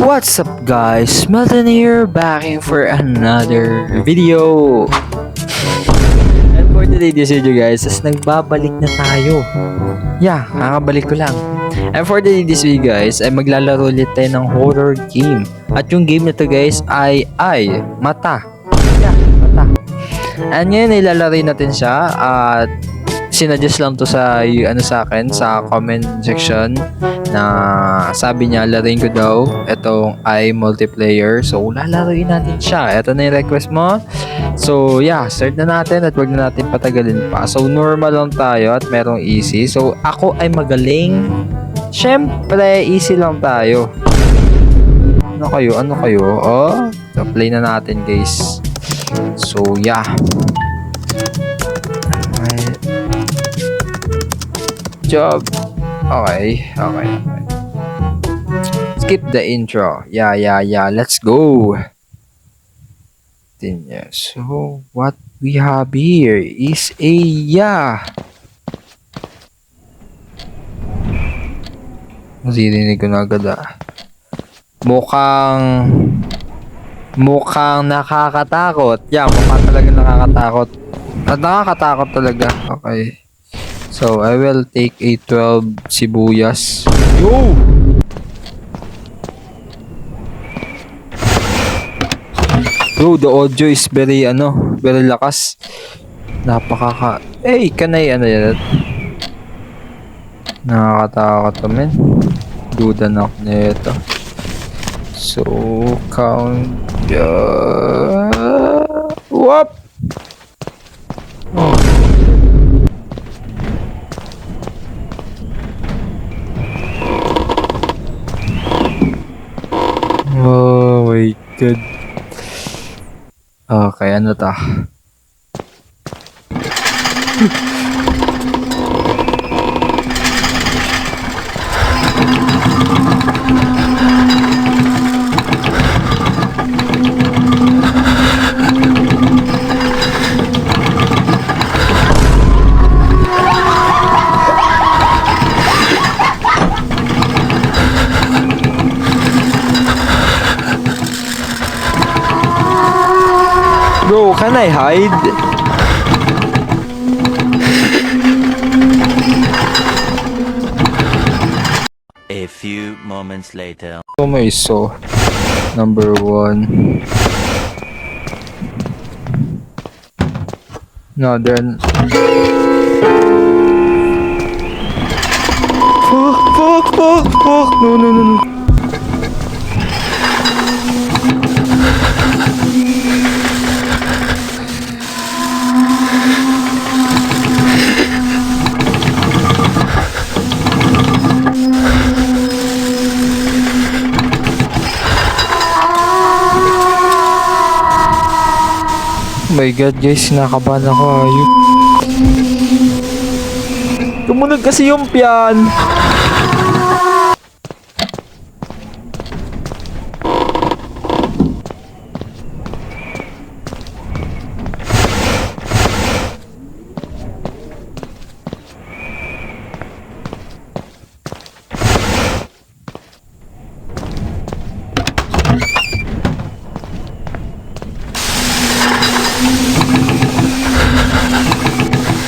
What's up guys, Melton here, back for another video. And for today's video guys, is nagbabalik na tayo. Yeah, kakabalik ko lang. And for today's video guys, ay maglalaro ulit tayo ng horror game. At yung game na to guys ay Mata. Yeah, Mata. And ngayon ilalaro natin siya at sinuggest lang to sa sa akin sa comment section na sabi niya laruin ko daw itong multiplayer, so lalaruin natin siya. Ito na yung request mo, so yeah, start na natin at wag na natin patagalin pa. So normal lang tayo at merong easy, so ako ay magaling, syempre easy lang tayo. Ano kayo oh, so play na natin guys. So yeah, job. Okay. Skip the intro. Yeah. Let's go. Then yeah. So what we have here is a Maririnig ko na agad Mukhang nakakatakot. Yeah, mukhang talaga nakakatakot. At nakakatakot talaga. Okay. So, I will take a 12 sibuyas. Yo! Bro, the audio is very lakas. Hey, kanay yan? Nakakatakot to, men. Duda na ako nito. So, count. Whoop! Oh my god. Okay, ano ta? Bro, can I hide? A few moments later. Oh my so number 1. No, then fuck. No. Oh my god guys, kinakabahan ako. Ayun. Tumunog kasi yung piyan.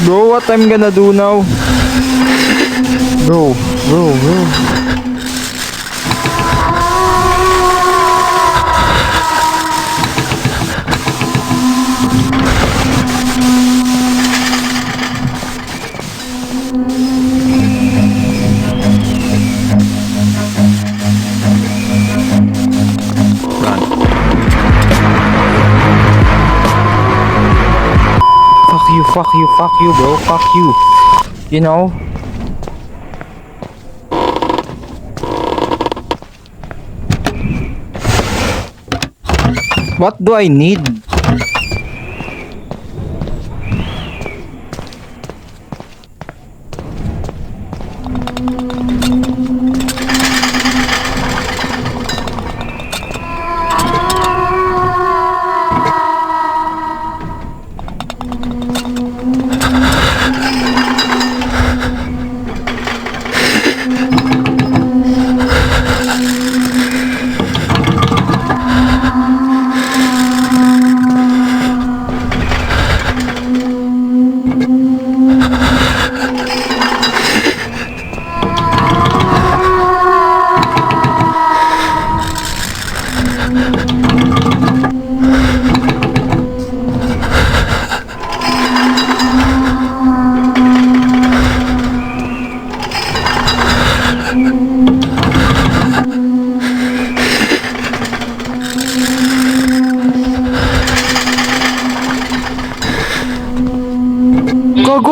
Bro, what I'm gonna do now? Bro. Fuck you, bro. Fuck you. You know? What do I need?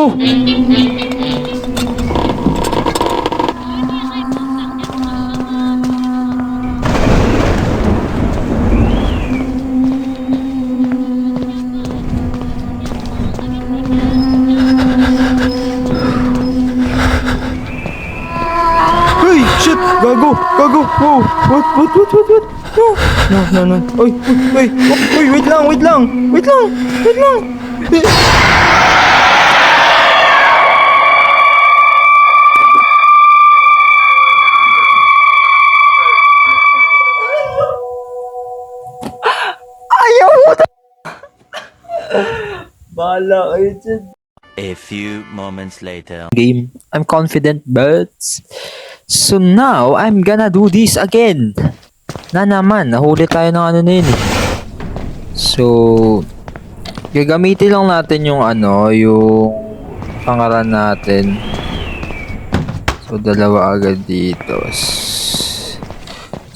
Gago! Hey! Shit! Gago! Gago! Oh! What? No. Oy! Oy! Wait lang! Wait lang! Ayaw mo na! Bahala kayo dyan. A few moments later. Game. I'm confident, but... So now, I'm gonna do this again. Na naman, nahuli tayo ng ano na yun eh. So... Gagamitin lang natin yung yung pangalan natin. So, dalawa agad dito.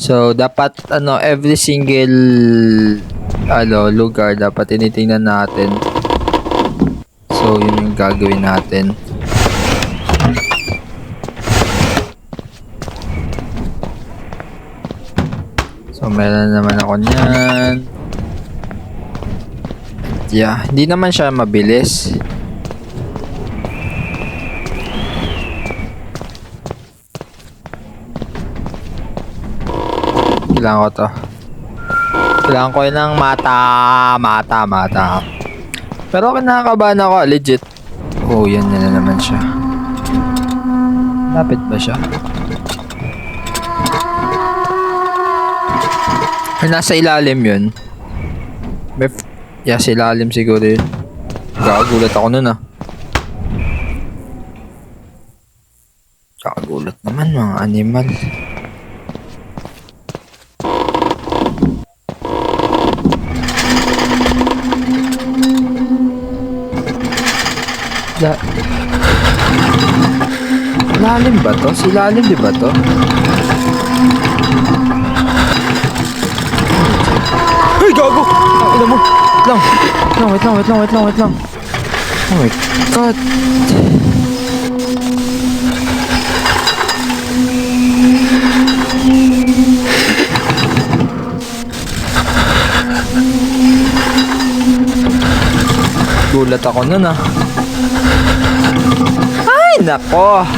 So, dapat every single lugar dapat tinitingnan natin. So, yun yung gagawin natin. So, meron naman ako niyan. Yeah, hindi naman siya mabilis. Kailangan ko to. Kailangan ko yun ng mata. Pero kinakabahan ako, legit. Oh, yan na naman siya. Lapit ba siya? Ay, nasa ilalim yun. Sa ilalim siguro yun. Kakagulat ako nun ah. Kakagulat naman mga animal. Lalim ba to? Si lalim di ba to? Ay, gago! Alam mo! Wait lang. Oh my God! Gulat ako nun ah. Ay, nako. Oh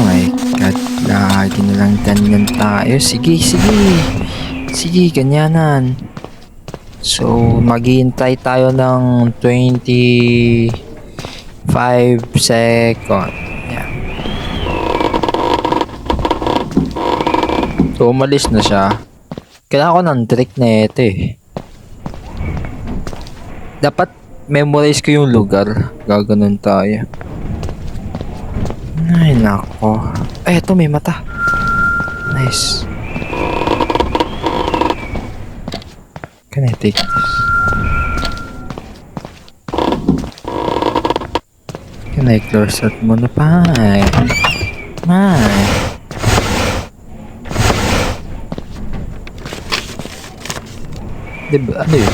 my God. Lagi na lang ganyan tayo. Sige, ganyanan. So, maghihintay tayo ng 25 seconds. Yan. So, umalis na siya. Kailangan ko ng trick na ito eh. Dapat memorize ko yung lugar. Gaganon tayo. Ay, nako. Ay, ito may mata. Nice. Can I take this? Can I close that muna pa? Diba? Ano yun?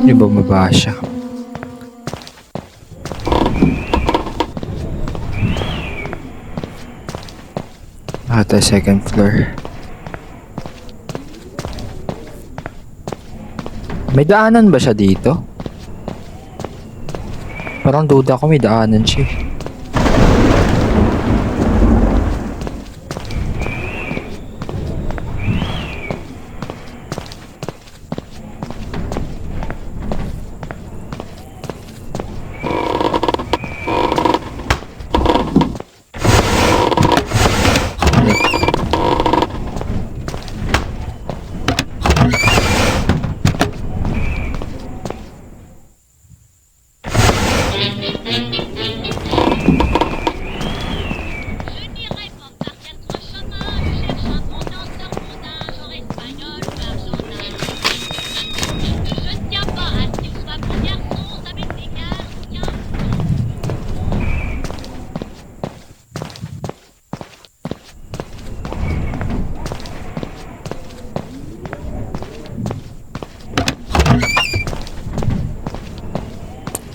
Di ba mababa siya? Ata second floor. May daanan ba siya dito? Parang duda ko may daanan siya.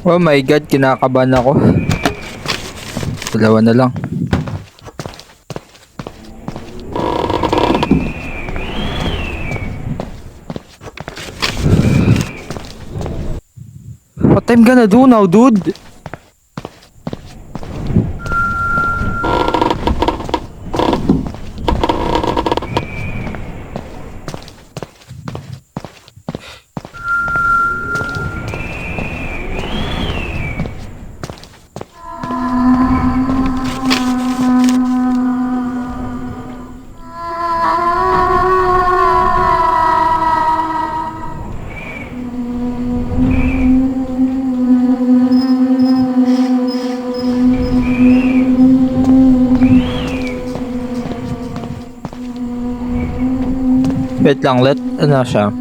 Oh my god, kinakabahan ako. Dalawa na lang. What I'm gonna do now, dude? Wait lang, ano siya?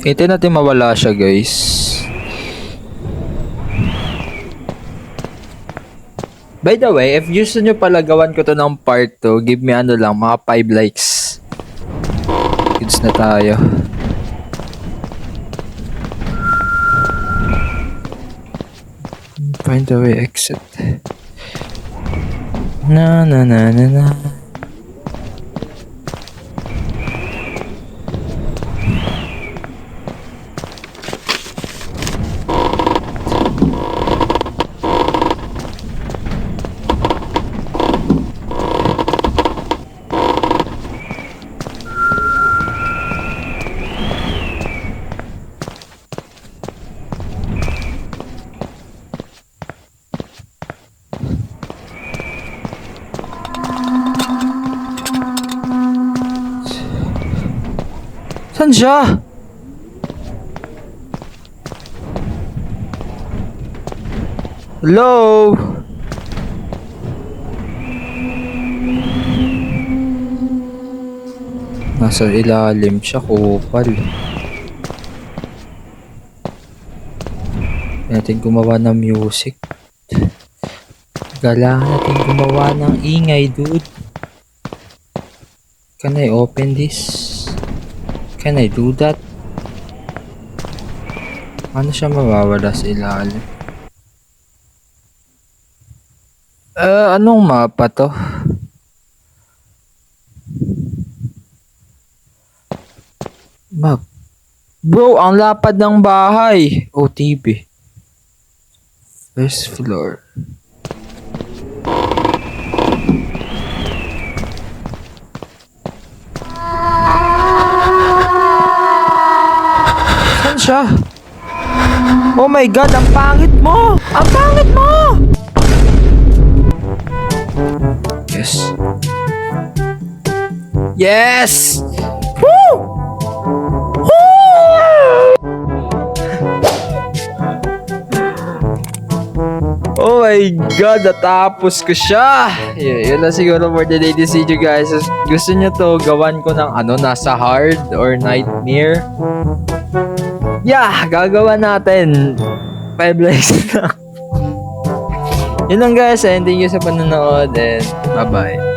Hintayin natin mawala siya, guys. By the way, if gusto nyo pala gawan ko to ng part 2, give me ano lang, mga 5 likes. Goods na tayo. Find the way exit. Na na na na na. Saan siya? Hello? Nasa ilalim siya, kupal. Natin gumawa ng music. Gala natin gumawa ng ingay, dude. Can I open this? Can I do that? Ano siya mawawala sa ilalim? Anong mapa to? Map. Bro, ang lapad ng bahay. OTP. First floor. Saan siya? Oh my god, ang pangit mo! Ang pangit mo! Yes. Yes! Woo! Oh my god, natapos ko siya! Yun na siguro for the day this video, guys. Gusto nyo to, gawan ko ng nasa hard or nightmare? Yeah, gagawa natin. 5 likes na. Yun lang, guys, and thank you sa panonood and bye-bye.